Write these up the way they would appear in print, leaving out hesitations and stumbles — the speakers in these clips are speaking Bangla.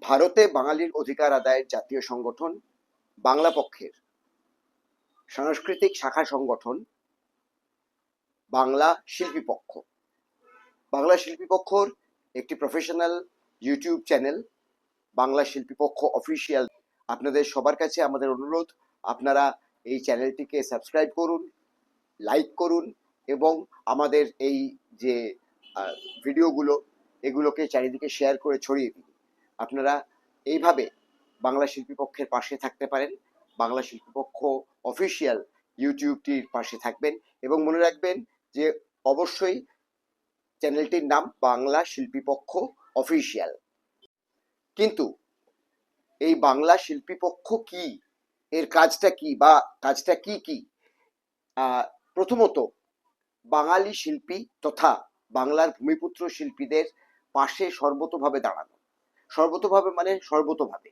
ভারতে বাঙালির অধিকার আদায়ের জাতীয় সংগঠন বাংলা পক্ষের সাংস্কৃতিক শাখা সংগঠন বাংলা শিল্পী পক্ষ। বাংলা শিল্পী পক্ষর একটি প্রফেশনাল ইউটিউব চ্যানেল বাংলা শিল্পী পক্ষ অফিসিয়াল। আপনাদের সবার কাছে আমাদের অনুরোধ, আপনারা এই চ্যানেলটিকে সাবস্ক্রাইব করুন, লাইক করুন এবং আমাদের এই যে ভিডিওগুলো এগুলোকে চারিদিকে শেয়ার করে ছড়িয়ে দিন। আপনারা এইভাবে বাংলা শিল্পী পক্ষের পাশে থাকতে পারেন, বাংলা শিল্পী পক্ষ অফিসিয়াল ইউটিউবটির পাশে থাকবেন এবং মনে রাখবেন যে অবশ্যই চ্যানেলটির নাম বাংলা শিল্পী পক্ষ অফিসিয়াল। কিন্তু এই বাংলা শিল্পী পক্ষ কি, এর কাজটা কি বা কাজটা কি কি? প্রথমত, বাঙালি শিল্পী তথা বাংলার ভূমিপুত্র শিল্পীদের পাশে সর্বতোভাবে দাঁড়ানো। সর্বতোভাবে মানে সর্বতোভাবে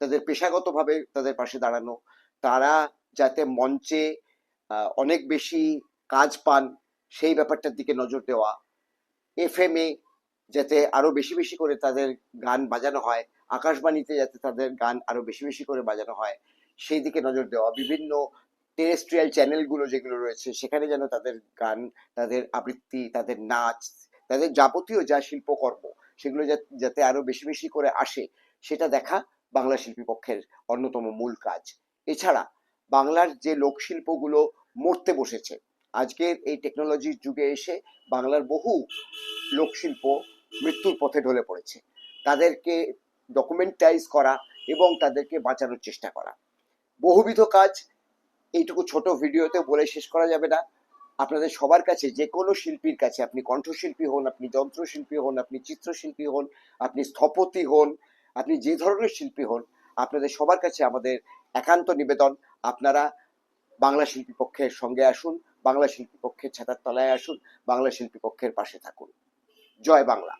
তাদের পেশাগতভাবে তাদের পাশে দাঁড়ানো, তারা যাতে মঞ্চে অনেক বেশি কাজ পান সেই ব্যাপারটার দিকে নজর দেওয়া, FM এ যাতে আরো বেশি বেশি করে তাদের গান বাজানো হয়, আকাশবাণীতে যাতে তাদের গান আরো বেশি বেশি করে বাজানো হয় সেই দিকে নজর দেওয়া, বিভিন্ন টেরেস্ট্রিয়াল চ্যানেলগুলো যেগুলো রয়েছে সেখানে যেন তাদের গান, তাদের আবৃত্তি, তাদের নাচ, তাদের যাবতীয় যা শিল্পকর্ম সেগুলো যাতে আরো বেশি বেশি করে আসে সেটা দেখা বাংলা শিল্পী পক্ষের অন্যতম মূল কাজ। এছাড়া বাংলার যে লোকশিল্পগুলো মরতে বসেছে, আজকের এই টেকনোলজির যুগে এসে বাংলার বহু লোকশিল্প মৃত্যুর পথে ঢলে পড়েছে, তাদেরকে ডকুমেন্টাইজ করা এবং তাদেরকে বাঁচানোর চেষ্টা করা। বহুবিধ কাজ এইটুকু ছোট ভিডিওতে বলে শেষ করা যাবে না। আপনাদের সবার কাছে, যে কোনো শিল্পীর কাছে, আপনি কণ্ঠশিল্পী হন, আপনি যন্ত্রশিল্পী হন, আপনি চিত্রশিল্পী হন, আপনি স্থপতি হন, আপনি যে ধরনের শিল্পী হন, আপনাদের সবার কাছে আমাদের একান্ত নিবেদন, আপনারা বাংলা শিল্পী পক্ষের সঙ্গে আসুন, বাংলা শিল্পী পক্ষের ছাতার তলায় আসুন, বাংলা শিল্পী পক্ষের পাশে থাকুন। জয় বাংলা।